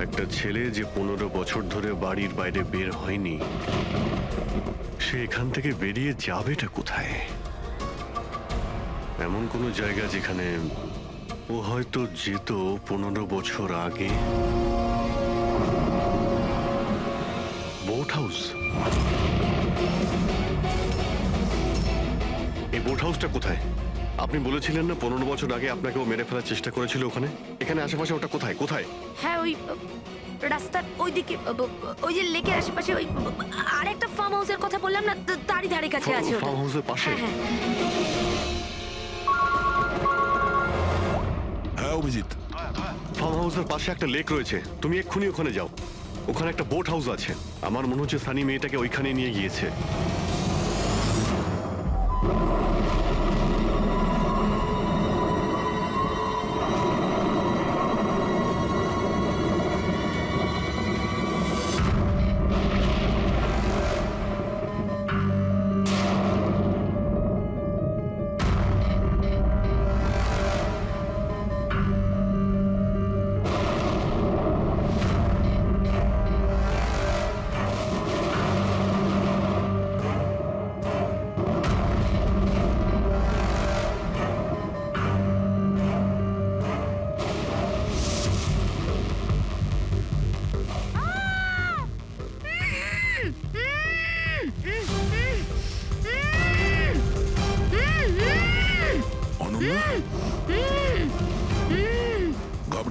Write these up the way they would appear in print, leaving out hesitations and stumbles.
একটা ছেলে যে 15 বছর ধরে বাড়ির বাইরে বের হয়নি, সে এখান থেকে বেরিয়ে যাবেটা কোথায়? এমন কোনো জায়গা যেখানে ও হয়তো যেত 15 বছর আগে। Boat house. এই বোট হাউসটা কোথায়? আপনি বলেছিলেন না 15 বছর আগে আপনাকে ও মেরে ফেলার চেষ্টা করেছিল ওখানে। এখানে আশেপাশে ওটা কোথায় কোথায়? হ্যাঁ, ওই রাস্তার ওইদিকে, ওই যে লেকের আশেপাশে, ওই আরেকটা ফার্ম হাউসের কথা বললাম না, তারই ধারে কাছে আছে ওটা। ফার্ম হাউসের পাশে? হ্যাঁ, হ্যাঁ। হ্যাঁ অভিজিৎ, ফার্ম হাউসের পাশে একটা লেক রয়েছে, তুমি এক্ষুনি ওখানে যাও। ওখানে একটা বোট হাউস আছে। আমার মনে হচ্ছে সানি মেয়েটাকে ওইখানে নিয়ে গিয়েছে।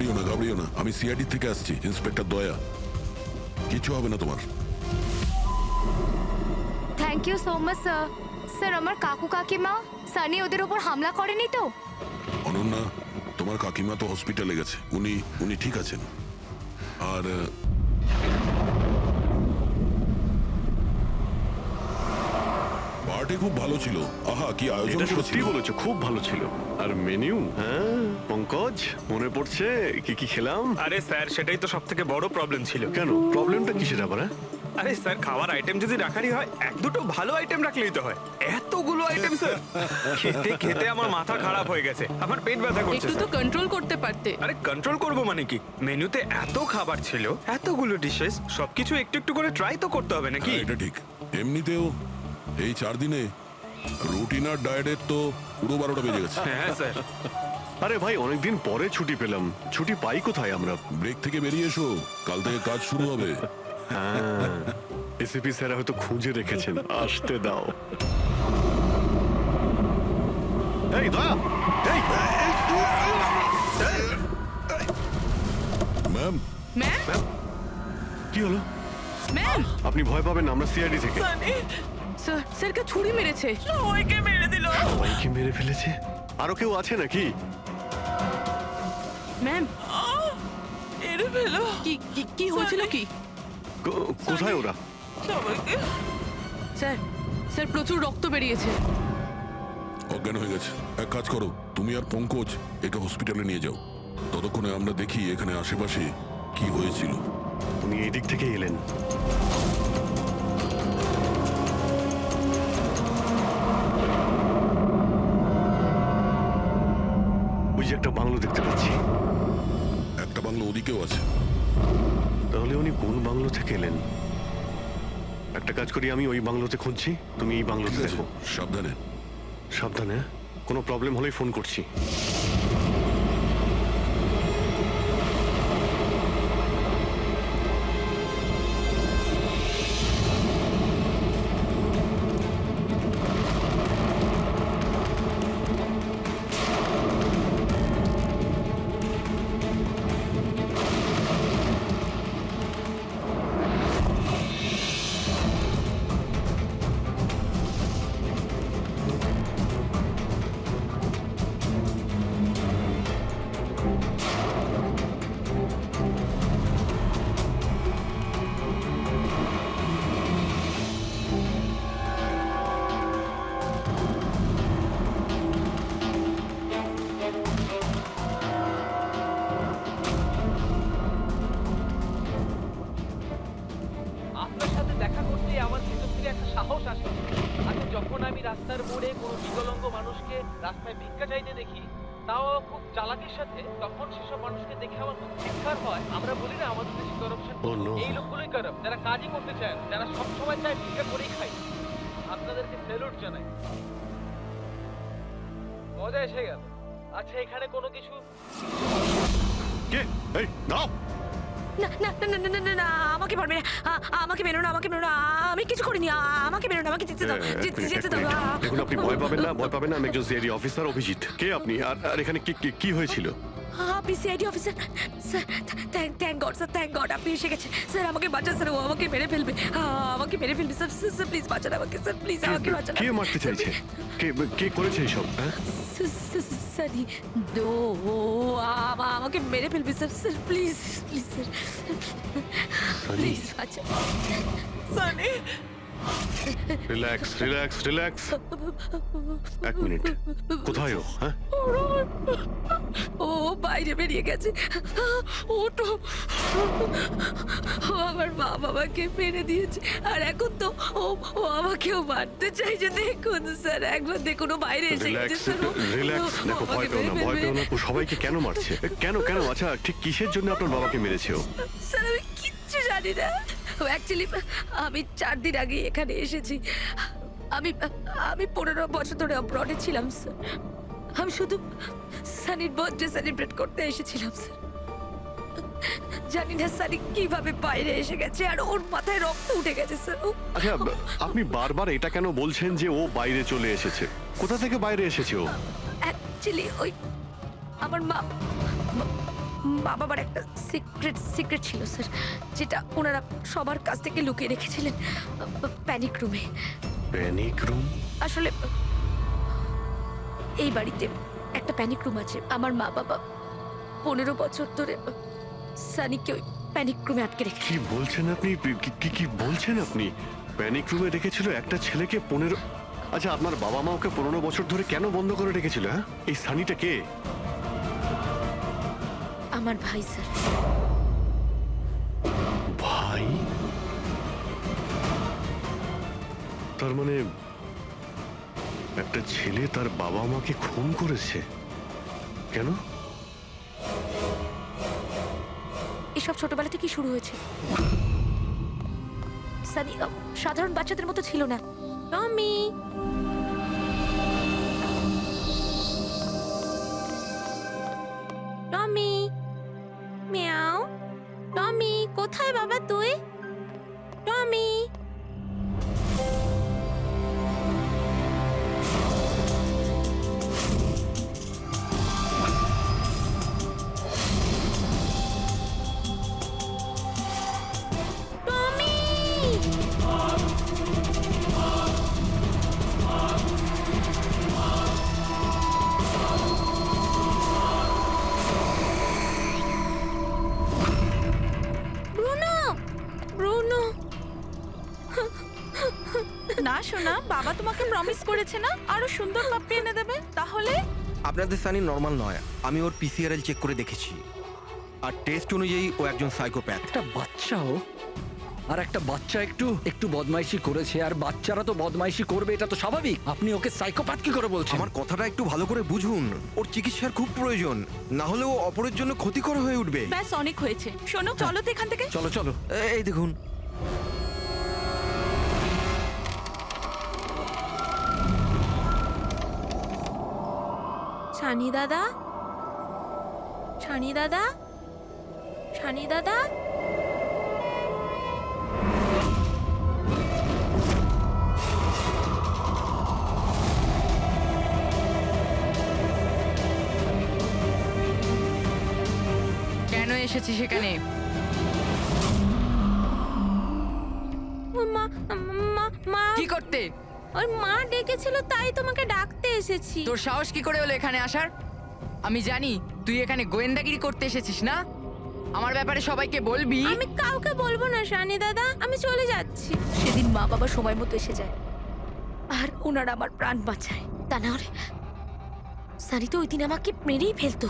অনন্যা, ঘাবড়িও না, আমি সিআইডি থেকে আসছি, ইন্সপেক্টর দয়া। কিছু হবে না তোমার। Thank you so much sir. Sir, আমার কাকু কাকিমা সানি ওদের উপর হামলা করেনি তো? অনন্যা, তোমার কাকিমা তো হসপিটালে গেছে, উনি ঠিক আছেন। আর পার্টি খুব ভালো ছিল। আহা, কি আয়োজন এটা সত্যি করেছিল। বলেছো, খুব ভালো ছিল। আর মেনু, হ্যাঁ পঙ্কজ, মনে পড়ছে কি কি খেলাম? আরে স্যার, সেটাই তো সব থেকে বড় প্রবলেম ছিল। কেন, প্রবলেমটা কিসের আবার? হ্যাঁ? আরে স্যার, খাওয়ার আইটেম যদি রাখারই হয়, এক দুটো ভালো আইটেম রাখলেই তো হয়। এতগুলো আইটেম স্যার, খেতে খেতে আমার মাথা খারাপ হয়ে গেছে, আমার পেট ব্যথা করছে একটু তো স্যার। কন্ট্রোল করতে পারতে। আরে কন্ট্রোল করব মানে কি? মেনুতে এত খাবার ছিল, এতগুলো ডিশেস, সবকিছু একটু একটু করে ট্রাই তো করতে হবে নাকি? হ্যাঁ, এটা ঠিক। এমনিতেও এই 4 দিনে রুটিন আর ডায়েটের তো পুরো 12টা বেজে গেছে। হ্যাঁ স্যার। আরে ভাই, অনেকদিন পরে ছুটি পেলাম। ছুটি পাই কোথায় আমরা? ব্রেক থেকে বেরিয়ে এসো, কাল থেকে কাজ শুরু হবে। হ্যাঁ, এসিপি স্যার হয়তো খুঁজে রেখেছেন, আসতে দাও। এই দয়া, এই ম্যাম, ম্যাম, কি হলো? ম্যাম, আপনি ভয় পাবেন না, আমরা সিআইডি থেকে। স্যার, স্যারকে ছুরি মেরেছে। সবাইকে মেরে দিল। সবাইকে মেরে ফেলেছে? আরো কেউ আছে নাকি? ম্যাম, মেরে ফেলো কি কি হয়েছিল কি? কোথায় ওরা? সবাইকে। স্যার, স্যার প্রচুর রক্ত বেরিয়েছে। অজ্ঞান হয়ে গেছে। এক কাজ করো, তুমি আর পঙ্কজ একে হসপিটালে নিয়ে যাও। ততক্ষণে আমরা দেখি এখানে আশেপাশে কি হয়েছিল। উনি এই দিক থেকে এলেন। ওই যে একটা বাংলো দেখতে পাচ্ছি। একটা বাংলো ওদিকেও আছে। তাহলে উনি কোন বাংলো থেকে এলেন? একটা কাজ করি, আমি ওই বাংলোতে খুঁজছি, তুমি এই বাংলোতে ঠিক আছে, দেখো। সাবধানে। সাবধানে, কোনো প্রবলেম হলেই ফোন করছি। আপনার সাথে দেখা করতে আমার ভেতর থেকে একটা সাহস আসে। আচ্ছা, যখন আমি রাস্তার মোড়ে কোনো বিকলাঙ্গ মানুষকে রাস্তায় ভিক্ষা চাইতে দেখি, তাও খুব চালাকির সাথে তখন সেসব মানুষকে দেখে আমার খুব চিৎকার হয়। আমরা বলি না আমাদের দেশে করপশন, Oh no. এই লোকগুলোই কারাপ, যারা কাজই করতে চায় না, যারা সবসময় চায় ভিক্ষা করেই খায়। আপনাদেরকে স্যালুট জানাই, মজা এসে গেল। আচ্ছা এখানে কোনো কিছু কে? এই দাও। না না না না না না, না না আমাকে পারবে না, আমাকে বেরো না, আমাকে বেরো না, আমি কিছু করিনি, আমাকে বেরো না, আমাকে যেতে দাও, যেতে দাও। দেখুন, আপনি ভয় পাবেন না, ভয় পাবেন না। আমি একজন সিআইডি অফিসার, অভিজিৎ। কে আপনি? আর এখানে কি হয়েছিল? আপনি CID officer sir? Thank god sir, thank god আপনি এসে গেছেন স্যার। আমাকে বাঁচান স্যার, ও আমাকে মেরে ফেলবে, আমাকে মেরে ফেলবে স্যার। স্যার প্লিজ বাঁচান আমাকে স্যার, প্লিজ আমাকে বাঁচান। কে মারতে চাইছে? কে করেছে এইসব? হ্যাঁ, সানি দো আমাকে মেরে ফেলবে sir. Sir please please sir, please বাঁচান। Sunny relax relax relax. এক মিনিট, কোথায় ও? হ্যাঁ, ও বাইরে বেরিয়ে গেছে। ও তো ও আমার মা বাবাকে মেরে দিয়েছে, আর এখন তো ও আমাকেও মারতে চাইছে। দেখুন স্যার, একবার দেখুন, ও বাইরে এসে গেছে রিল্যাক্স স্যার। রিল্যাক্স। দেখো, ভয় পেও না, ভয় পেও না। ও সবাইকে কেন মারছে? কেন? আচ্ছা, ঠিক কিসের জন্য আপনার বাবাকে মেরেছে ও? স্যার আমি কিচ্ছু জানি না। অ্যাকচুয়ালি আমি 4 দিন আগে এখানে এসেছি। আমি 15 বছর ধরে অব্রডে ছিলাম স্যার। আমি শুধু সানির বার্থডে সেলিব্রেট করতে এসেছিলাম স্যার। জানি না সানি কিভাবে বাইরে এসে গেছে, আর ওর মাথায় রক্ত উঠে গেছে স্যার। আচ্ছা, আপনি বারবার এটা কেন বলছেন যে ও বাইরে চলে এসেছে? কোথা থেকে বাইরে এসেছে ও? অ্যাকচুয়ালি ওই আমার মা বাবার একটা সিক্রেট ছিল স্যার, যেটা ওনারা সবার কাছ থেকে লুকিয়ে রেখেছিলেন প্যানিক রুমে। Panic room? আসলে এই বাড়িতে একটা প্যানিক রুম আছে। আমার মা বাবা 15 বছর ধরে সানিকে ওই প্যানিক রুমে আটকে রেখে। কি বলছেন আপনি? কি বলছেন আপনি? প্যানিক রুমে রেখেছিল একটা ছেলেকে 15? আচ্ছা, আপনার বাবা মা ওকে 15 বছর ধরে কেন বন্ধ করে রেখেছিল? হ্যাঁ, এই সানিটা কে? আমার ভাই স্যার। ভাই? তার মানে একটা ছেলে তার বাবা মাকে খুন করেছে? কেন? এসব ছোটবেলা থেকেই শুরু হয়েছে। সানি সাধারণ বাচ্চাদের মতো ছিল না। টমি, টমি, মিয়াও। টমি কোথায় বাবা তুই? টমি। না শোনা, বাবা তোমাকে প্রমিস করেছে না আরো সুন্দর পাপ্পি এনে দেবে। তাহলে আপনাদের সানি নর্মাল নয়। আমি ওর পিসিআরএল চেক করে দেখেছি, আর টেস্ট অনুযায়ী ও একজন সাইকোপ্যাথ। একটা বাচ্চাও, আর একটা বাচ্চা একটু বদমাইশি করেছে, আর বাচ্চারা তো বদমাইশি করবে, এটা তো স্বাভাবিক। আপনি ওকে সাইকোপ্যাথ কি করে বলছেন? আমার কথাটা একটু ভালো করে বুঝুন। ওর চিকিৎসার খুব প্রয়োজন, না হলে ও অপরের জন্য ক্ষতিকর হয়ে উঠবে। ব্যাস অনেক হয়েছে। শোনো, চলো তো এখান থেকে। চলো চলো। এই দেখুন, ছানি দাদা, ছানি দাদা, ছানি দাদা। কেন এসেছিস সেখানে? মা মা মা কি করতে? ওর মা ডেকেছিল, তাই তোমাকে ডাকতে এসেছি। তোর সাহস কি করে হলো এখানে আসার? আমি জানি তুই এখানে গোয়েন্দাগিরি করতে এসেছিস না। আমার ব্যাপারে সবাইকে বলবি। আমি কাউকে বলবো না শানি দাদা, আমি চলে যাচ্ছি। সেদিন মা বাবা সময় মতো এসে যায়, আর ওনারা আমার প্রাণ বাঁচায়। তা না হলে সানি তো ওই দিন আমাকে মেরেই ফেলতো।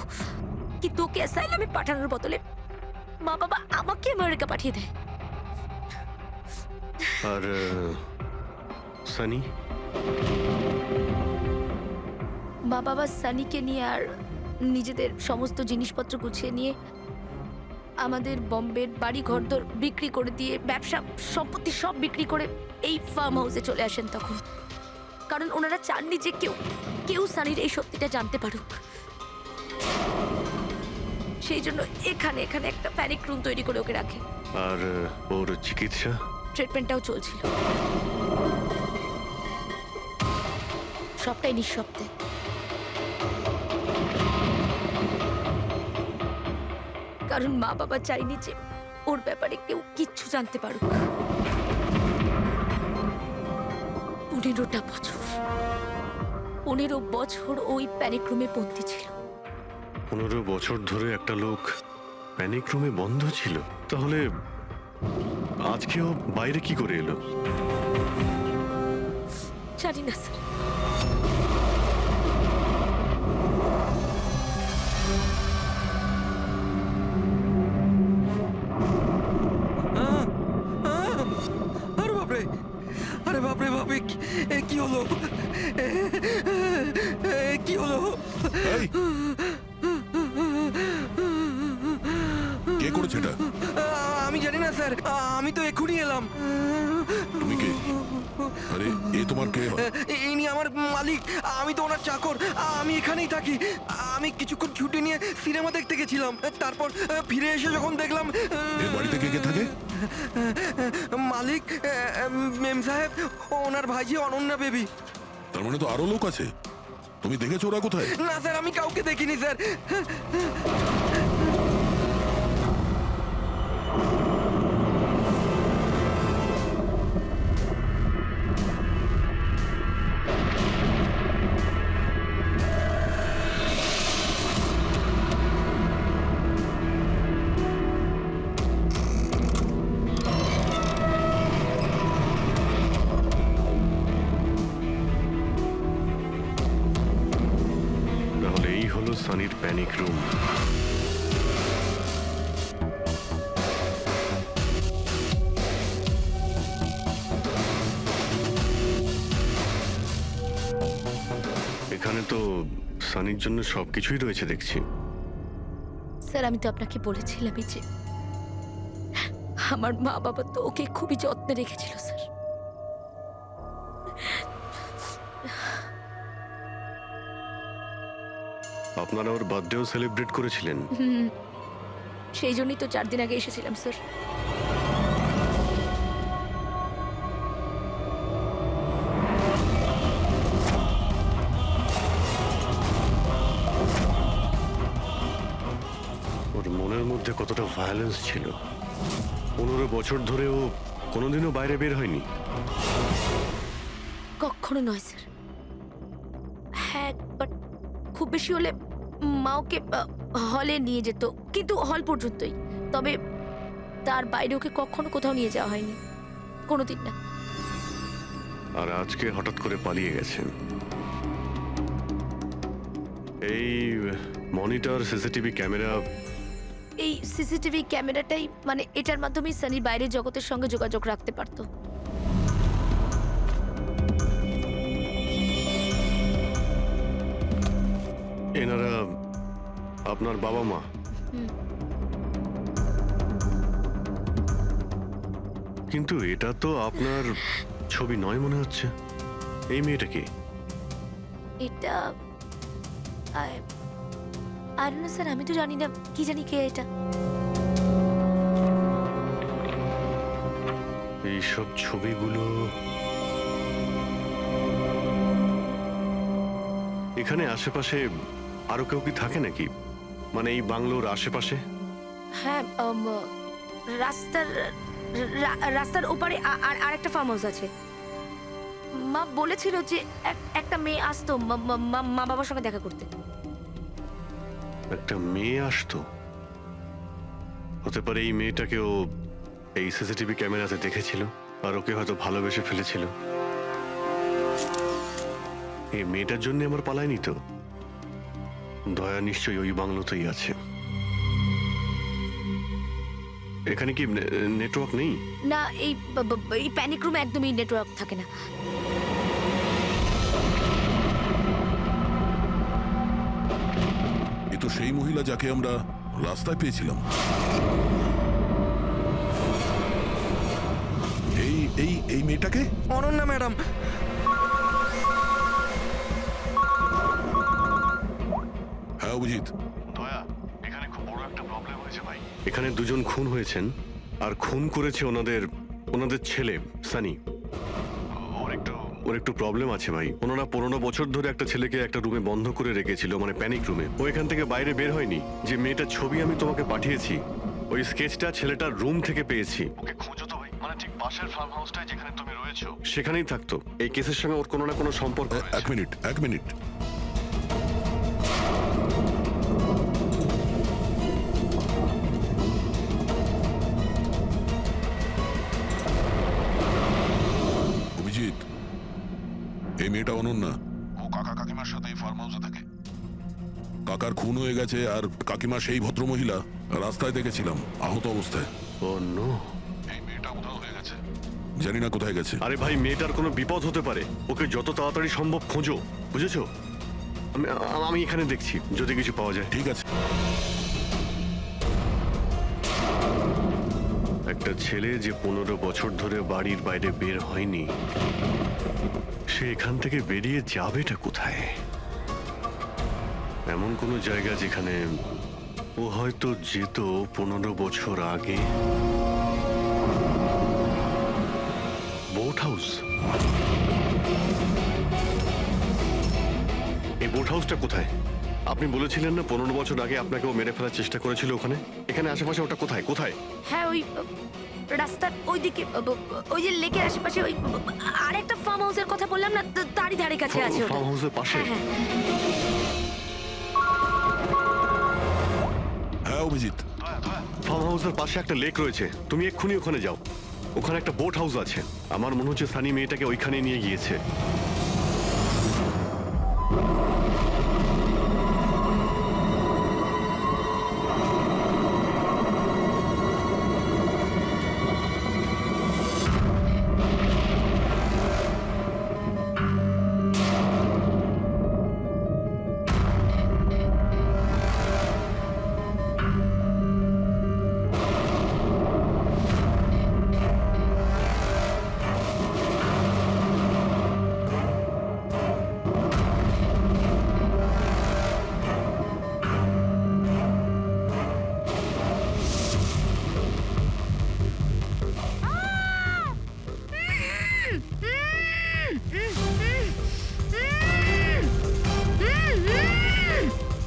কিন্তু ওকে অ্যাসাইলামে পাঠানোর বদলে মা বাবা আমাকে আমেরিকা পাঠিয়ে দেয়। আর সানি? মা বাবা সানিকে নিয়ে আর নিজেদের সমস্ত জিনিসপত্র গুছিয়ে নিয়ে আমাদের বম্বের বাড়ি ঘরদোর বিক্রি করে দিয়ে ব্যবসা সম্পত্তি সব বিক্রি করে এই ফার্ম হাউসে চলে আসেন তখন। কারণ ওনারা চাননি যে কেউ সানির এই সত্যিটা জানতে পারুক। সেই জন্য এখানে একটা প্যানিক রুম তৈরি করে ওকে রাখে। আর ওর চিকিৎসা? ট্রিটমেন্টটাও চলছিল, সবটাই নিঃশব্দে। কারণ মা বাবা চাইনি যে ওর ব্যাপারে কেউ কিচ্ছু জানতে পারুক। 15 বছর ওই প্যানিক রুমে বন্দি ছিল। 15 বছর ধরে একটা লোক প্যানিক রুমে বন্ধ ছিল, তাহলে আজকেও বাইরে কি করে এলো? জানি না স্যার। আরে বাপরে, আরে বাপরে বাপরে, কি হলো? কি হলো? এই, কে করেছে এটা? আমি জানি না স্যার, আমি তো এক্ষুনি এলাম। তুমি কে? আরে এ তোমার কে হয়? ইনি আমার মালিক, আমি তো ওনার চাকর। আমি এখানেই থাকি। আমি কিছুক্ষণ ছুটি নিয়ে সিনেমা দেখতে গেছিলাম, তারপর ফিরে এসে যখন দেখলাম এর বাড়িতে কে কে থাকে? মালিক, মেম সাহেব, ওনার ভাইজি অনন্যা বেবি। তার মানে তো আরো লোক আছে। তুমি দেখেছো ওরা কোথায়? না স্যার, আমি কাউকে দেখিনি স্যার। তাহলে এই হলো সানির প্যানিক রুম। এখানে তো সানির জন্য সবকিছুই রয়েছে দেখছি। স্যার, আমি তো আপনাকে বলেছিলামই যে আমার মা বাবা তো ওকে খুবই যত্নে রেখেছিল স্যার। আপনারা ওর বার্থডেও সেলিব্রেট করেছিলেন? সেই জন্যই তো 4 দিন আগে এসেছিলাম স্যার। ওর মনের মধ্যে কতটা ভায়োলেন্স ছিল। 15 বছর ধরে ও কোনোদিনও বাইরে বের হয়নি। কখনো নয় স্যার। হ্যাঁ, বাট খুব বেশি হলে মা ওকে হলে নিয়ে যেত, কিন্তু হল পর্যন্তই। তবে তার বাইরে ওকে কখনো কোথাও নিয়ে যাওয়া হয়নি, কোনোদিন না। আর আজকে হঠাৎ করে পালিয়ে গেছেন। এই মনিটর, সিসিটিভি ক্যামেরা, এই সিসিটিভি ক্যামেরাটাই মানে এটার মাধ্যমেই সানির বাইরের জগতের সঙ্গে যোগাযোগ রাখতে পারতো। এনারা আপনার বাবা মা? কিন্তু এটা তো আপনার ছবি নয় মনে হচ্ছে। এই মেয়েটা কি? এটা আর না স্যার, আমি তো জানি না, কি জানি কে এটা। এইসব ছবিগুলো এখানে আশেপাশে আরো কেউ কি থাকে নাকি? মানে এই বাংলোর আশেপাশে? হ্যাঁ, রাস্তার ওপারে আর একটা ফার্ম হাউস আছে। মা বলেছিল যে একটা মেয়ে আসতো মা বাবার সঙ্গে দেখা করতে। একটা মেয়ে আসতো? হতে পারে এই মেয়েটাকেও এই সিসিটিভি ক্যামেরাতে দেখেছিল আর ওকে হয়তো ভালোবেসে ফেলেছিল। এই মেয়েটার জন্য আমার পালায়নি তো। দয়া নিশ্চয়ই ওই বাংলোতেই আছে। এখানে কি নেটওয়ার্ক নেই? না, এই প্যানিক রুমে একদমই নেটওয়ার্ক থাকে না। তো সেই মহিলা যাকে আমরা রাস্তায় পেয়েছিলাম। এই এই এই মেয়েটাকে? অনন্যা ম্যাডাম। হ্যাঁ অভিজিৎ। দয়া, এখানে খুব বড় একটা প্রবলেম হয়েছে ভাই। এখানে দুজন খুন হয়েছেন, আর খুন করেছে ওনাদের ছেলে সানি। ওর একটু প্রবলেম আছে ভাই। ওনারা 15 বছর ধরে একটা ছেলেকে একটা রুমে বন্ধ করে রেখেছিল, মানে প্যানিক রুমে। ও এখান থেকে বাইরে বের হয়নি। যে মেয়েটার ছবি আমি তোমাকে পাঠিয়েছি, ওই স্কেচটা ছেলেটার রুম থেকে পেয়েছি। ওকে খোঁজো তো ভাই, মানে ঠিক পাশের ফার্ম হাউসটায় যেখানে তুমি রয়েছো সেখানেই থাকতো। এই কেসের সঙ্গে ওর কোনো না কোনো সম্পর্ক রয়েছে। এক মিনিট। অভিজিৎ, এই মেয়েটা অনন্যা। ও কাকা কাকিমার সাথে এই ফার্ম হাউসে থাকে। কাকার খুন হয়ে গেছে, আর কাকিমা সেই ভদ্রমহিলা রাস্তায় দেখেছিলাম আহত অবস্থায়। ও নো। এই মেয়েটা উধাও হয়ে গেছে, জানি না কোথায় গেছে। আরে ভাই, মেয়েটার কোনো বিপদ হতে পারে। ওকে যত তাড়াতাড়ি সম্ভব খোঁজো, বুঝেছো? আমি এখানে দেখছি যদি কিছু পাওয়া যায়। ঠিক আছে। একটা ছেলে যে 15 বছর ধরে বাড়ির বাইরে বের হয়নি, সে এখান থেকে বেরিয়ে যাবেটা কোথায়? এমন কোনো জায়গা যেখানে ও হয়তো যেত 15 বছর আগে। Boat house. এই বোট হাউসটা কোথায়? আপনি বলেছিলেন না 15 বছর আগে আপনাকে ও মেরে ফেলার চেষ্টা করেছিল ওখানে? এখানে আশেপাশে ওটা কোথায়? হ্যাঁ, ওই রাস্তার ওইদিকে, ওই যে লেকের আশেপাশে, ওই আরেকটা ফার্ম হাউসের কথা বললাম না, তারই ধারে কাছে আছে ওটা। ফার্ম হাউসের পাশে? হ্যাঁ, হ্যাঁ। হ্যাঁ অভিজিৎ। ফার্ম হাউসের পাশে একটা লেক রয়েছে, তুমি এক্ষুনি ওখানে যাও। ওখানে একটা বোট হাউস আছে। আমার মনে হচ্ছে সানি মেয়েটাকে ওইখানে নিয়ে গিয়েছে।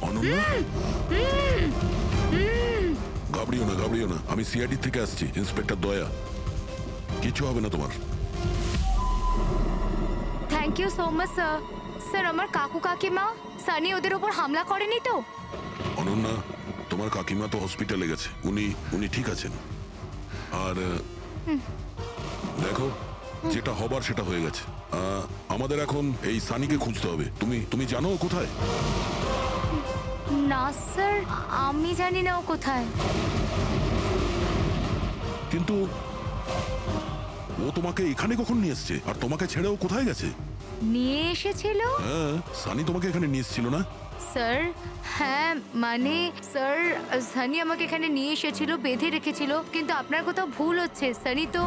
অনন্যা, ঘাবড়িও না। আমি সিআইডি থেকে আসছি, ইন্সপেক্টর দয়া। কিছু হবে না তোমার। Thank you so much sir. Sir, আমার কাকু কাকিমা সানি ওদের উপর হামলা করেনি তো? অনন্যা, তোমার কাকিমা তো হসপিটালে গেছে, উনি ঠিক আছেন। আর দেখো, যেটা হবার সেটা হয়ে গেছে। আমাদের এখন এই সানিকে খুঁজতে হবে। তুমি জানো ও কোথায়? না স্যার, আমি জানি না ও কোথায়। কিন্তু ও তোমাকে এখানে কখন নিয়ে এসছে? আর তোমাকে ছেড়ে ও কোথায় গেছে? নিয়ে এসেছিল? হ্যাঁ, সানি তোমাকে এখানে নিয়ে এসেছিল না? স্যার, হ্যাঁ মানে স্যার, সানি আমাকে এখানে নিয়ে এসেছিল, বেঁধে রেখেছিল। কিন্তু আপনার কোথাও ভুল হচ্ছে। সানি তো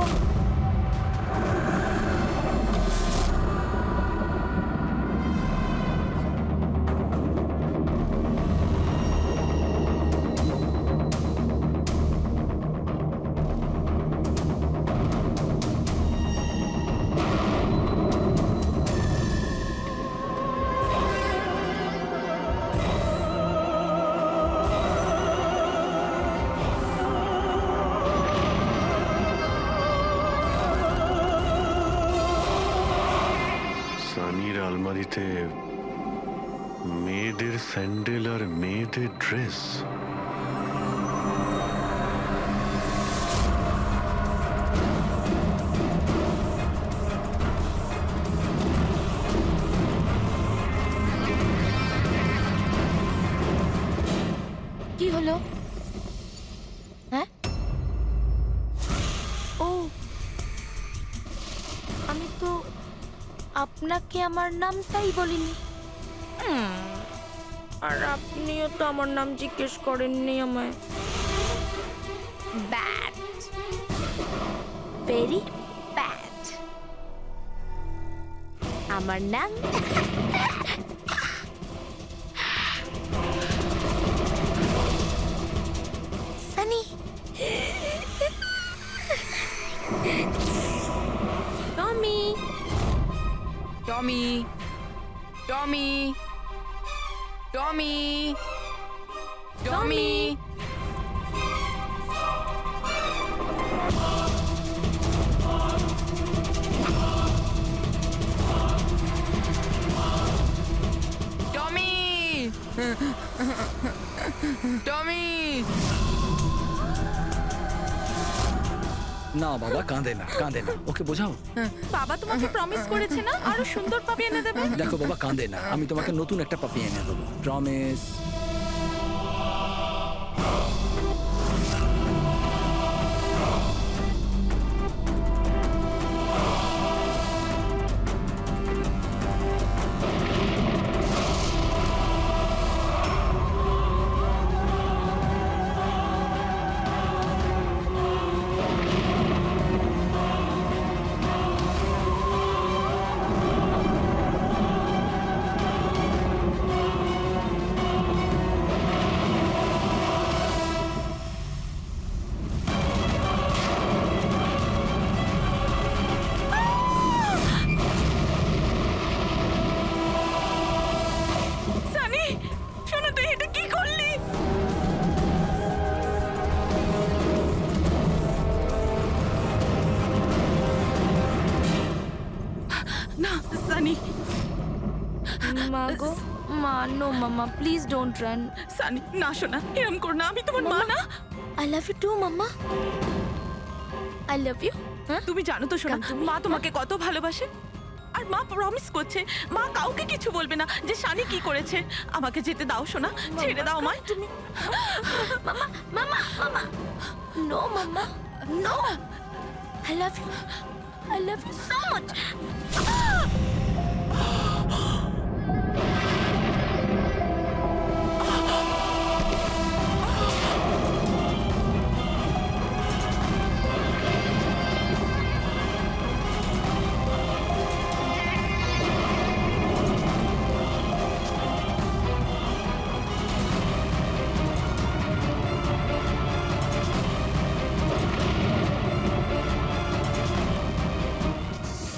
সানির আলমারিতে মেয়েদের স্যান্ডেল আর মেয়েদের ড্রেস। কি হলো? হ্যাঁ? ও, আমি তো আপনাকে আমার নামটাই বলিনি। আর আপনিও তো আমার নাম জিজ্ঞেস করেননি আমায়। Bad, very bad. আমার নাম সানি। টমি, টমি, টমি, টমি, টমি। টমি, টমি। না বাবা, কাঁদে না, কাঁদে না, ওকে বোঝাও। বাবা তোমাকে প্রমিস করেছে না আরো সুন্দর পাপি এনে দেবে? দেখো বাবা, কাঁদে না, আমি তোমাকে নতুন একটা পাপি এনে দেবো, প্রমিস। সানি, শোনো, তুই এটা কি করলি? না সানি, মা গো, মা, নো মামা, প্লিজ ডোন্ট রান। সানি না, শোনা, এরম কর না, আমি তোমার মা না। I love you too mamma, I love you. তুমি জানো তো শোনা, তুমি- মা তোমাকে কত ভালোবাসে। আর মা প্রমিস করছে মা কাউকে কিছু বলবে না যে শানি কি করেছে। আমাকে যেতে দাও শোনা, ছেড়ে দাও আমায়। তুমি মামা, মামা, মামা, no mamma, no, I love you, I love you so much.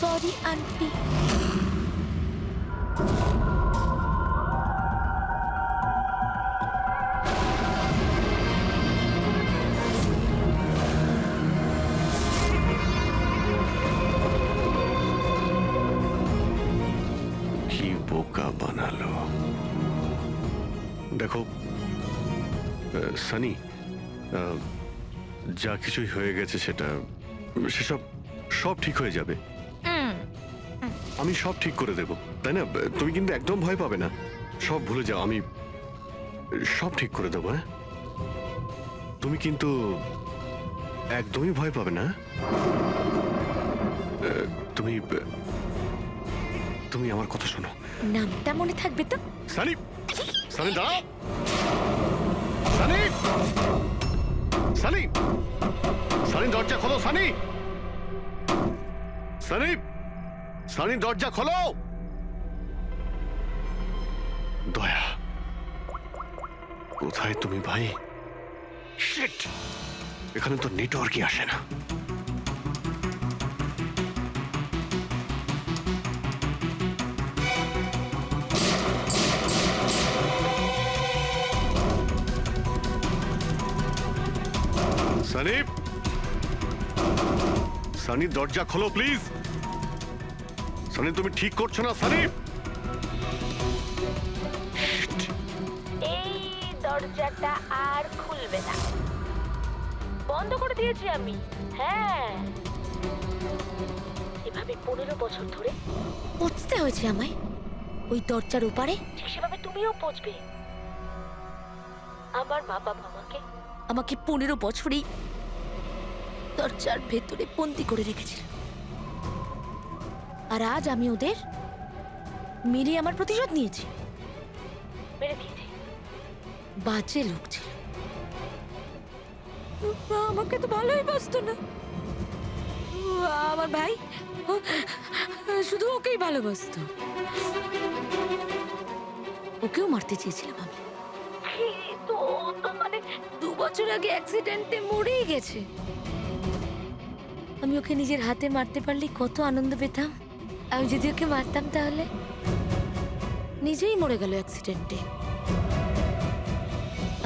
Sorry aunty. কি বোকা বানালো। দেখো সানি, যা কিছুই হয়ে গেছে সেসব সব ঠিক হয়ে যাবে। আমি সব ঠিক করে দেব, তাই না? তুমি কিন্তু একদম ভয় পাবে না, সব ভুলে যাও, আমি সব ঠিক করে দেবো। হ্যাঁ, তুমি কিন্তু একদমই ভয় পাবে না। তুমি তুমি আমার কথা শোনো। নামটা মনে থাকবে তো? সানি, সানি দাঁড়াও। সানি, সানি, সানি দরজা খোলো। সানি, সানি, সানি দরজা খোলো। দয়া, কোথায় তুমি ভাই? শিট, এখানে তো নেটওয়ার্কই আসে না। সানি, সানি দরজা খোলো প্লিজ। সানি, তুমি ঠিক করছো না সানি। এই দরজাটা আর খুলবে না, বন্ধ করে দিয়েছি আমি। হ্যাঁ, এভাবে 15 বছর ধরে পচতে হয়েছে আমায় ওই দরজার ওপারে, ঠিক সেভাবে তুমিও পচবে। আমার মা বাবা আমাকে 15 বছরই দরজার ভেতরে বন্দি করে রেখেছিল, আর আজ আমি ওদের মেরে আমার প্রতিশোধ নিয়েছি, মেরে দিয়েছি। বাজে লোক ছিল। আমাকে তো ভালোই বাসতো না। আমার ভাই শুধু ওকেই ভালোবাসতো। ওকেও মারতে চেয়েছিলাম আমি, কিন্তু ও তো মানে 2 বছর আগে অ্যাক্সিডেন্টে মরেই গেছে। আমি ওকে নিজের হাতে মারতে পারলে কত আনন্দ পেতাম। আমি যদি ওকে মারতাম তাহলে নিজেই মরে গেল অ্যাক্সিডেন্টে।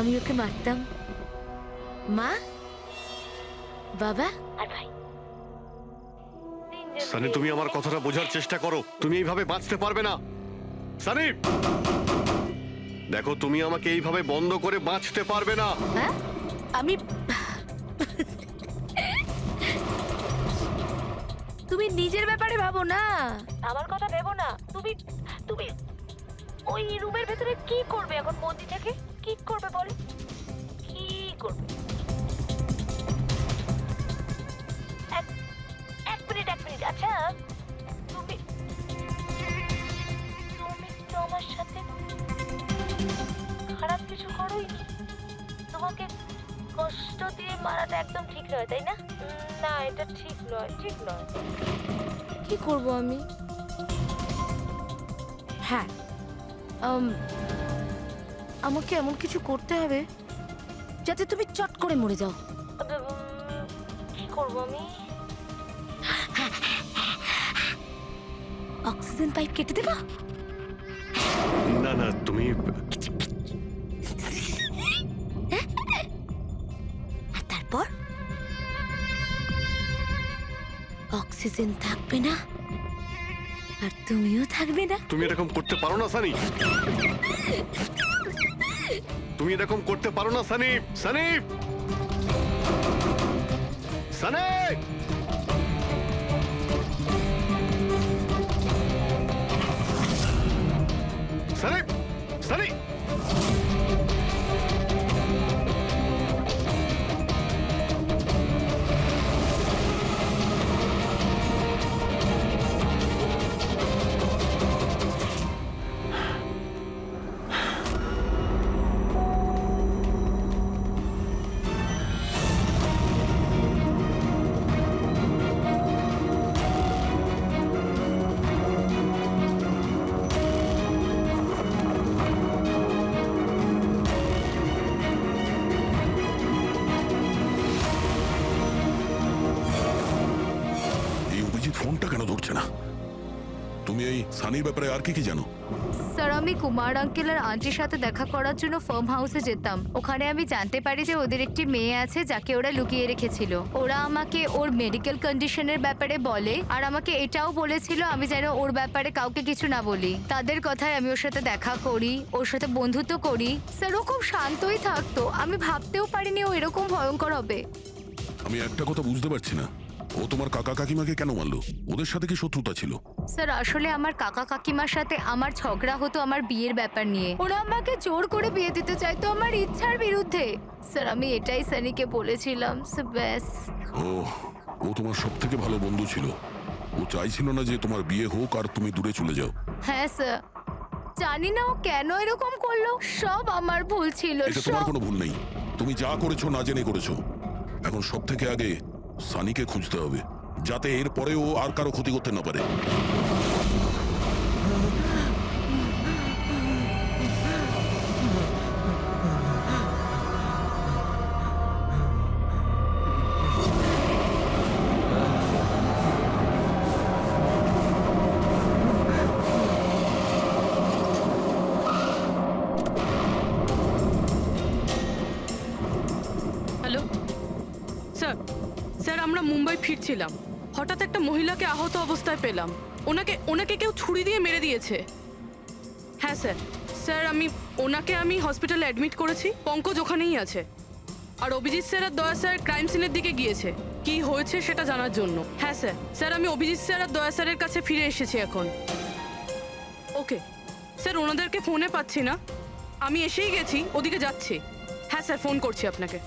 আমি ওকে মারতাম, মা, বাবা আর ভাই। সানি, তুমি আমার কথাটা বোঝার চেষ্টা করো। তুমি এইভাবে বাঁচতে পারবে না সানি। দেখো, তুমি আমাকে এইভাবে বন্ধ করে বাঁচতে পারবে না। হ্যাঁ, আমি তুমি নিজের ব্যাপারে ভাবো না, আমার কথা ভেবো না। তুমি তুমি ওই রুমের ভেতরে কি করবে এখন বন্দি থেকে? কি করবে বলো, কি করবে? এক মিনিট। আচ্ছা, তুমি তো আমার সাথে খারাপ কিছু করোই। তোমাকে কষ্ট দিয়ে মারাটা একদম ঠিক নয়, তাই না? না, এটা ঠিক নয়। কি করব আমি? হ্যাঁ, আমাকে এমন কিছু করতে হবে যাতে তুমি চট করে মরে যাও। কি করব আমি? অক্সিজেন পাইপ কেটে দেবো? না না, তুমি আর তারপর অক্সিজেন থাকবে না, আর তুমিও থাকবে না। তুমি এরকম করতে পারো না সানি। তুমি এরকম করতে পারো না সানি। সানি, সানি, সানি, সানি। এই অভিজিৎ ফোনটা কেন ধরছে না? তুমি এই সানির ব্যাপারে আর কি কি জানো? স্যার, আমি কুমার আঙ্কেল আর আন্টির সাথে দেখা করার জন্য ফার্ম হাউসে যেতাম। ওখানে আমি জানতে পারি যে ওদের একটি মেয়ে আছে যাকে ওরা লুকিয়ে রেখেছিল। ওরা আমাকে ওর মেডিকেল কন্ডিশনের ব্যাপারে বলে, আর আমাকে এটাও বলেছিল আমি যেন ওর ব্যাপারে কাউকে কিছু না বলি। তাদের কথায় আমি ওর সাথে দেখা করি, ওর সাথে বন্ধুত্ব করি। স্যার, ও খুব শান্তই থাকতো। আমি ভাবতেও পারিনি ও এরকম ভয়ঙ্কর হবে। আমি একটা কথা বুঝতে পারছি না, ও তোমার কাকা কাকিমাকে কেন মারলো? ওদের সাথে কি শত্রুতা ছিল? স্যার, আসলে আমার কাকা কাকিমার সাথে আমার ঝগড়া হতো আমার বিয়ের ব্যাপার নিয়ে। ওরা আমাকে জোর করে বিয়ে দিতে চাইতো আমার ইচ্ছার বিরুদ্ধে। স্যার, আমি এটাই সানিকে বলেছিলাম। ব্যাস। ও তোমার সব থেকে ভালো বন্ধু ছিল। ও চাইছিল না যে তোমার বিয়ে হোক আর তুমি দূরে চলে যাও। হ্যাঁ স্যার, জানি না ও কেন এরকম করলো। সব আমার ভুল ছিল। এটা তোমার কোনো ভুল নেই। তুমি যা করেছো না জেনে করেছো। এখন সব থেকে আগে সানিকে খুঁজতে হবে, যাতে এর পরে ও আর কারো ক্ষতি করতে না পারে। হ্যালো স্যার, আমরা মুম্বাই ফিরছিলাম। হঠাৎ একটা মহিলাকে আহত অবস্থায় পেলাম। ওনাকে কেউ ছুরি দিয়ে মেরে দিয়েছে। হ্যাঁ স্যার, আমি হসপিটালে অ্যাডমিট করেছি। পঙ্কজ ওখানেই আছে। আর অভিজিৎ স্যার আর দয়া স্যার ক্রাইম সিনের দিকে গিয়েছে কি হয়েছে সেটা জানার জন্য। হ্যাঁ স্যার, আমি অভিজিৎ স্যার আর দয়া স্যারের কাছে ফিরে এসেছি এখন। ওকে স্যার, ওনাদেরকে ফোনে পাচ্ছি না। আমি এসেই গেছি, ওদিকে যাচ্ছি। হ্যাঁ স্যার, ফোন করছি আপনাকে।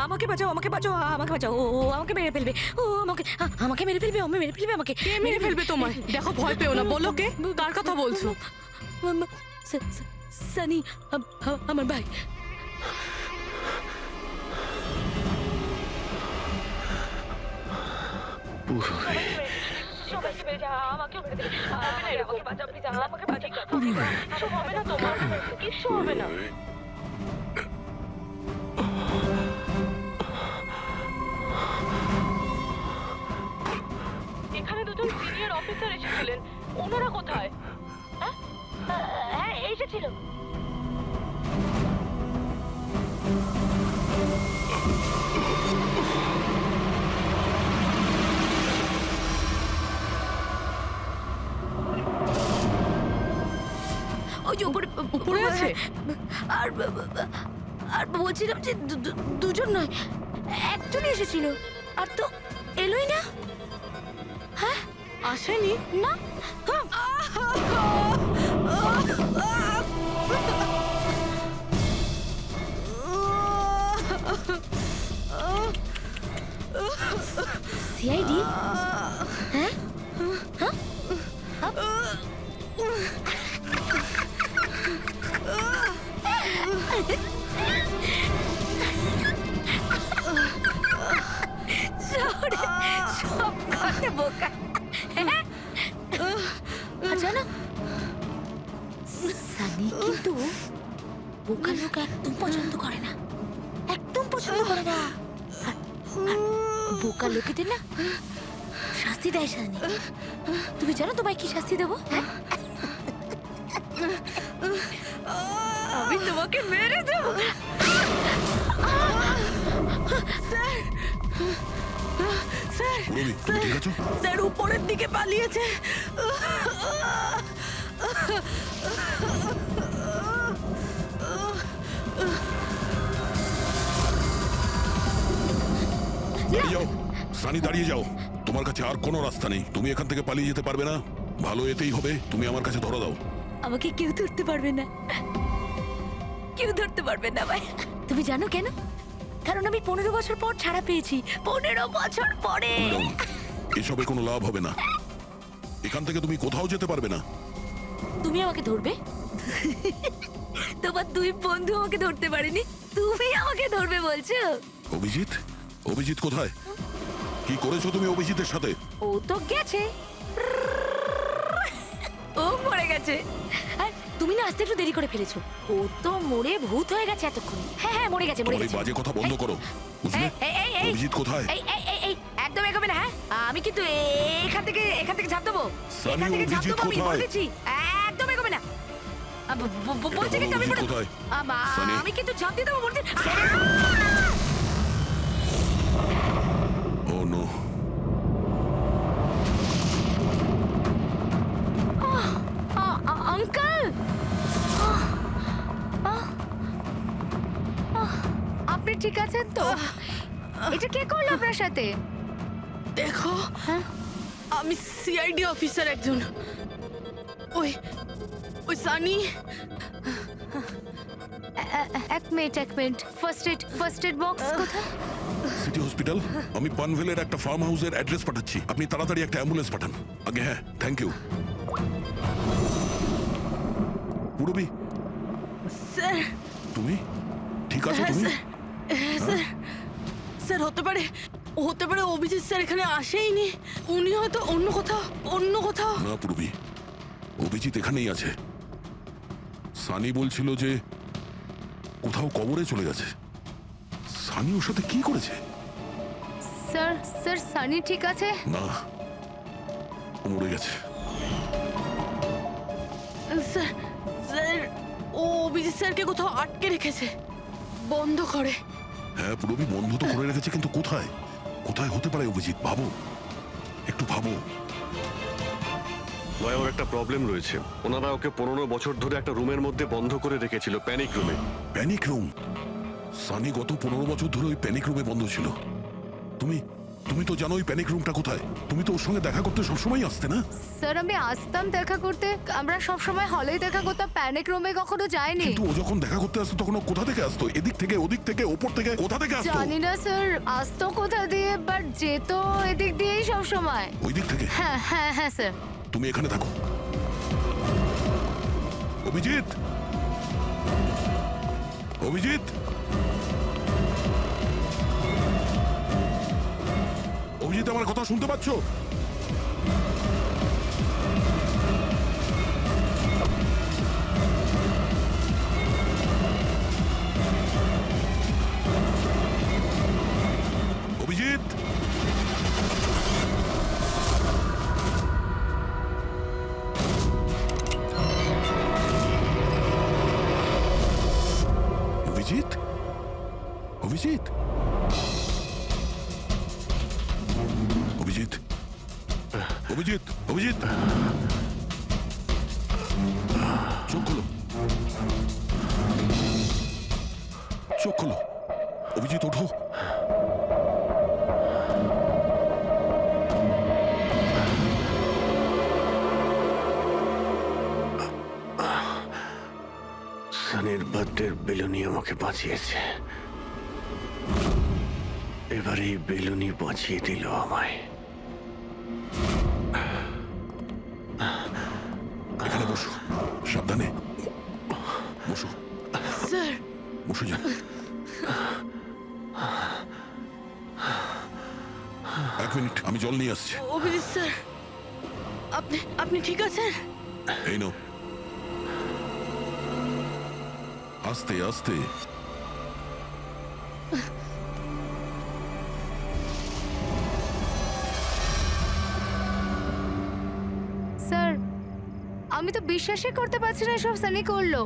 আমাকে বাঁচাও, আমাকে বাঁচাও, আমাকে বাঁচাও। ও আমাকে মেরে ফেলবে, ও আমাকে মেরে ফেলবে, মেরে ফেলবে আমাকে। কে মেরে ফেলবে তোমায়? দেখো, ভয় পেও না। বলো কে, কার কথা বলছো? সানি, আমার ভাই। এখানে দুজন সিনিয়র অফিসার এসেছিলেন, ওনারা কোথায়? হ্যাঁ, এসেছিল। ওই যে উপরে উপরে আছে? আর আর বলছিলাম যে দুজন নয়, একজনই এসেছিল, আর তো এলোই না। হ্যাঁ, আসেনি? না। সিআইডি? হ্যাঁ? শহরে সব কটা বোকা। জানো, সানি কিন্তু বোকা লোক একদম পছন্দ করে না, একদম পছন্দ করে না। আর বোকা লোকেদের না শাস্তি দেয় সানি। তুমি জানো তোমায় কি শাস্তি দেবো? আমি তোমাকে মেরে দেবো। রবি, তুমি ঠিক আছো? স্যার উপরের দিকে পালিয়েছে। দাঁড়িয়ে যাও সানি, দাঁড়িয়ে যাও। তোমার কাছে আর কোনো রাস্তা নেই, তুমি এখান থেকে পালিয়ে যেতে পারবে না। ভালো এতেই হবে, তুমি আমার কাছে ধরা দাও। আমাকে কেউ ধরতে পারবে না, কেউ ধরতে পারবে না ভাই। তুমি জানো কেন? কারণ আমি 15 বছর পর ছাড়া পেয়েছি। 15 বছর পরে। এসবে কোনো লাভ হবে না, এখান থেকে তুমি কোথাও যেতে পারবে না। তুমি আমাকে ধরবে? তোমার দুই বন্ধু আমাকে ধরতে পারেনি, তুমি আমাকে ধরবে বলছো? অভিজিৎ? অভিজিৎ কোথায়? কি করেছো তুমি অভিজিতের সাথে? ও তো গেছে, ও মরে গেছে। আর তুমি না আসতে একটু দেরি করে ফেলেছো। ও তো মরে ভূত হয়ে গেছে এতক্ষণ। হ্যাঁ, মরে গেছে, মরে তোমার এই গেছে। বাজে কথা বন্ধ করো, বুঝলে? এই, অভিজিৎ কোথায়? এই, একদম এগোবে না। হ্যাঁ, আমি কিন্তু এখান থেকে ঝাঁপ দেবো। সানি, এখান থেকে ঝাঁপ অভিজিৎ দেবো, আমি কোথায়? বলেছি। একদম এগোবে না। বলছি এটা কিন্তু বলো, আমি অভিজিৎ কোথায়? সানি। আমি কিন্তু ঝাঁপ দিয়ে দেবো বলছি। ও নো। আঙ্কেল, আপনি ঠিক আছেন তো? এটা কে করলো আপনার সাথে? দেখো, হ্যাঁ? আমি সিআইডি অফিসার একজন। ওই ওই সানি। এক মিনিট। ফার্স্ট এড বক্স কোথায়? City hospital. আমি পানভেলের একটা ফার্ম হাউসের অ্যাড্রেস পাঠাচ্ছি, আপনি তাড়াতাড়ি একটা অ্যাম্বুলেন্স পাঠান আগে। হ্যাঁ, থ্যাংক ইউ। Purabi, sir. তুমি ঠিক আছো? হ্যাঁ, তুমি? স্যার। স্যার, হতে পারে অভিজিৎ স্যার এখানে আসেইনি। উনি হয়তো অন্য কোথাও। না পুরবি, অভিজিৎ এখানেই আছে। সানি বলছিল যে কোথাও কবরে চলে গেছে। সানি ওর সাথে কি করেছে? স্যার সানি ঠিক আছে? না, ও মরে গেছে। স্যার, ও অভিজিৎ স্যারকে কোথাও আটকে রেখেছে, বন্ধ করে। হ্যাঁ পুরবি, বন্ধ তো করে রেখেছে, কিন্তু কোথায় হতে পারে অভিজিৎ? ভাবো, একটু ভাবো। ভাই ওর একটা প্রবলেম রয়েছে। ওনারা ওকে 15 বছর ধরে একটা রুমের মধ্যে বন্ধ করে রেখেছিল, প্যানিক রুমে। Panic room? সানি গত 15 বছর ধরে ওই প্যানিক রুমে বন্ধ ছিল। তুমি তুমি তো জানো ওই প্যানিক রুমটা কোথায়। তুমি তো ওর সঙ্গে দেখা করতে সবসময় আসতে না? স্যার আমি আসতাম দেখা করতে, আমরা সব সময় হলেই দেখা করতাম, প্যানিক রুমে কখনো যাইনি। কিন্তু ও যখন দেখা করতে আসতো তখন ও কোথা থেকে আসতো? এদিক থেকে, ওদিক থেকে, ওপর থেকে, কোথা থেকে আসতো? জানি না স্যার, আসতো কোথা দিয়ে, বাট যেত এদিক দিয়েই সব সময়। ওই দিক থেকে? হ্যাঁ হ্যাঁ হ্যাঁ স্যার। তুমি এখানে থাকো। অভিজিৎ, অভিজিৎ, অভিজিৎ, আমার কথা শুনতে পাচ্ছ? অভিজিৎ, অভিজিৎ, অভিজিৎ, অভিজিৎ, অভিজিৎ, অভিজিৎ, চোখ খোলো, চোখ খোলো, অভিজিৎ ওঠো। সানির বার্থডের বেলুনি আমাকে বাঁচিয়েছে, এবার এই বেলুনি বাঁচিয়ে দিল আমায়। এখানে বসো, সাবধানে বসো, স্যার বসে যাও। এক মিনিট, আমি জল নিয়ে আসছি। অভিজিৎ স্যার, আপনি আপনি ঠিক আছেন? এই নাও, আস্তে আস্তে। স্যার আমি তো বিশ্বাসই করতে পারছি না এসব সানি করলো।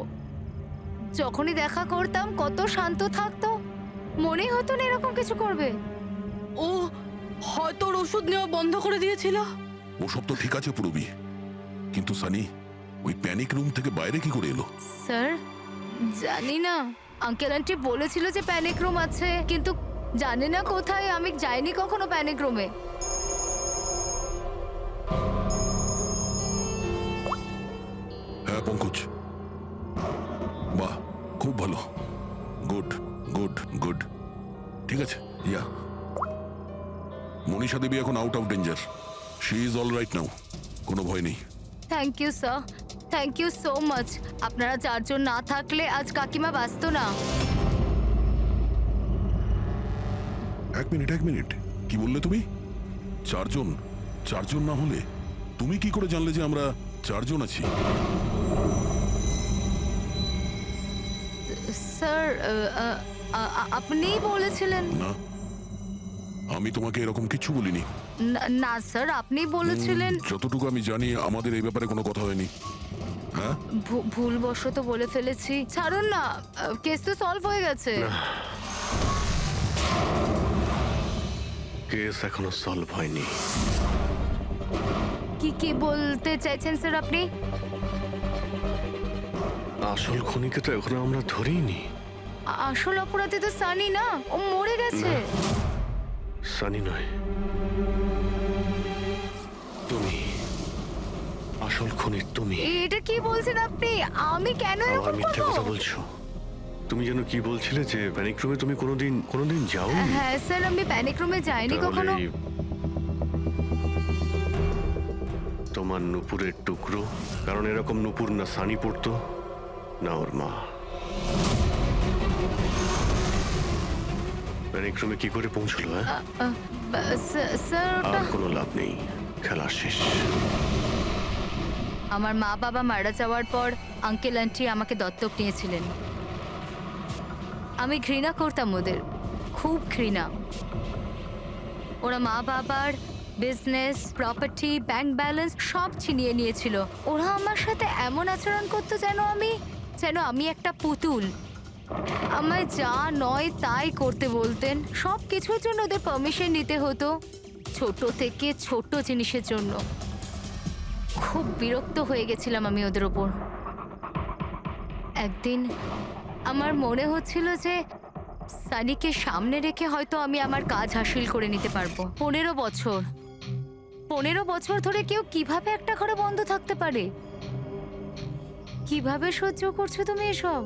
যখনই দেখা করতাম কত শান্ত থাকতো, মনেই হতো না এরকম কিছু করবে। ও হয়তো ওর ওষুধ নেওয়া বন্ধ করে দিয়েছিল। ওসব তো ঠিক আছে পুরবি, কিন্তু সানি ওই প্যানিক রুম থেকে বাইরে কি করে এলো? স্যার জানি না, আঙ্কেল আন্টি বলেছিল যে প্যানিক রুম আছে, কিন্তু জানি না কোথায়, আমি যাইনি কখনো প্যানিক রুমে। হ্যাঁ পঙ্কজ, বাহ, খুব ভালো, গুড গুড গুড, ঠিক আছে। ইয়া, মনীষা দেবী এখন out of danger, she is all right now, কোনো ভয় নেই। Thank you sir, thank you so much. আপনারা চারজন না থাকলে আজ কাকিমা বাঁচতো না। এক মিনিট, এক মিনিট, কি বললে তুমি? চারজন? চারজন না হলে তুমি কি করে জানলে যে আমরা চারজন আছি? স্যার আপনিই বলেছিলেন। না, আমি তোমাকে এরকম কিছু বলিনি। না স্যার, আপনি বলেছিলেন। যতটুকু আমি জানি আমাদের এই ব্যাপারে কোনো কথা হয়নি। হ্যাঁ, ভুলবশত বলে ফেলেছি, ছাড়ুন না, কেস তো সলভ হয়ে গেছে। কেস এখনো সলভ হয়নি। কি বলতে চাইছেন স্যার আপনি? আসল খুনিকে তো এখনো আমরা ধরিনি। আসল অপরাধী তো সানি না, ও মরে গেছে। সানি নয়, তুমি আসল খুনি। তুমি এটা কি বলছেন আপনি? আমি কেন আবার এরকম মিথ্যে কথা করব? বলছো। তুমি যেন কি বলছিলে যে প্যানিক রুমে তুমি কোনোদিন যাওনি। হ্যাঁ স্যার, আমি প্যানিক রুমে যাইনি কখনো। তাহলে তোমার নুপুরের টুকরো, কারণ এরকম নুপুর না সানি পড়তো না ওর মা। প্যানিক রুমে কি করে পৌঁছলো? হ্যাঁ, স্যার আর ওটা কোনো লাভ নেই, খেলা শেষ। আমার মা বাবা মারা যাওয়ার পর আঙ্কেল আন্টি আমাকে দত্তক নিয়েছিলেন। আমি ঘৃণা করতাম ওদের, খুব ঘৃণা। ওরা মা বাবার বিজনেস, প্রপার্টি, ব্যাংক ব্যালেন্স সব ছিনিয়ে নিয়েছিল। ওরা আমার সাথে এমন আচরণ করতো যেন আমি একটা পুতুল। আমায় যা নয় তাই করতে বলতেন। সব কিছুর জন্য ওদের পারমিশন নিতে হতো, ছোট থেকে ছোট জিনিসের জন্য। খুব বিরক্ত হয়ে গেছিলাম আমি ওদের ওপর। একদিন আমার মনে হচ্ছিল যে সানিকে সামনে রেখে হয়তো আমি আমার কাজ হাসিল করে নিতে পারবো। 15 বছর ধরে কেউ কিভাবে একটা ঘরে বন্ধ থাকতে পারে? কিভাবে সহ্য করছো তুমি এসব?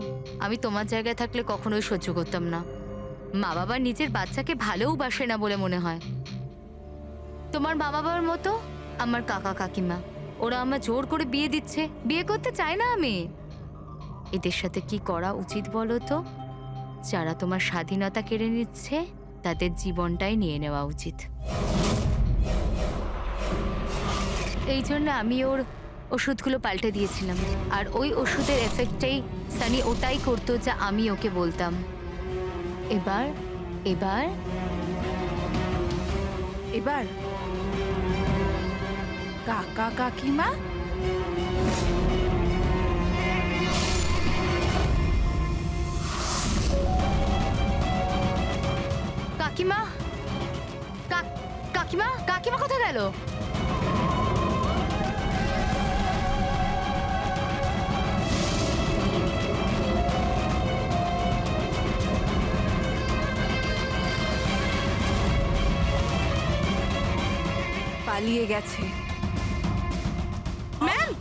আমি তোমার জায়গায় থাকলে কখনোই সহ্য করতাম না। মা বাবা নিজের বাচ্চাকে ভালোবাসে না বলে মনে হয়। তোমার মা বাবার মতো আমার কাকা কাকিমা, ওরা আমার জোর করে বিয়ে দিচ্ছে। বিয়ে করতে চাই না আমি। এদের সাথে কি করা উচিত বলো তো? যারা তোমার স্বাধীনতা কেড়ে নিচ্ছে তাদের জীবনটাই নিয়ে নেওয়া উচিত। এই জন্য আমি ওর ওষুধগুলো পাল্টে দিয়েছিলাম, আর ওই ওষুধের এফেক্টেই সানি ওটাই করতো যা আমি ওকে বলতাম। এবার এবার এবার কাকা কাকিমা কাকিমা কাকিমা কাকিমা কোথায় গেল? পালিয়ে গেছে।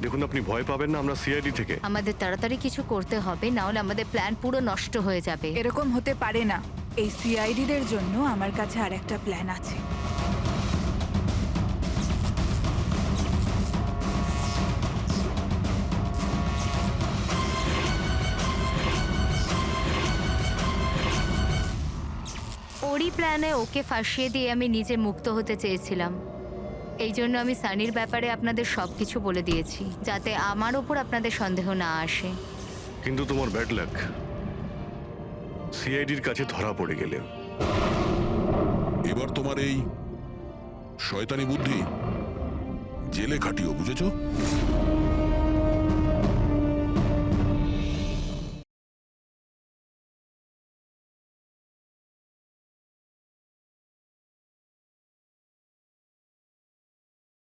দেখুন, আপনি ভয় পাবেন না, আমরা সিআইডি থেকে। আমাদের তাড়াতাড়ি কিছু করতে হবে, না হলে আমাদের প্ল্যান পুরো নষ্ট হয়ে যাবে। এরকম হতে পারে না। এই সিআইডিদের জন্য আমার কাছে আর একটা প্ল্যান আছে। ওরই প্ল্যানে ওকে ফাঁসিয়ে দিয়ে আমি নিজে মুক্ত হতে চেয়েছিলাম। এই জন্য আমি সানির ব্যাপারে আপনাদের সবকিছু বলে দিয়েছি, যাতে আমার ওপর আপনাদের সন্দেহ না আসে। কিন্তু তোমার ব্যাড লাক, সিআইডির কাছে ধরা পড়ে গেলে। এবার তোমার এই শয়তানি বুদ্ধি জেলে খাটিও, বুঝেছো?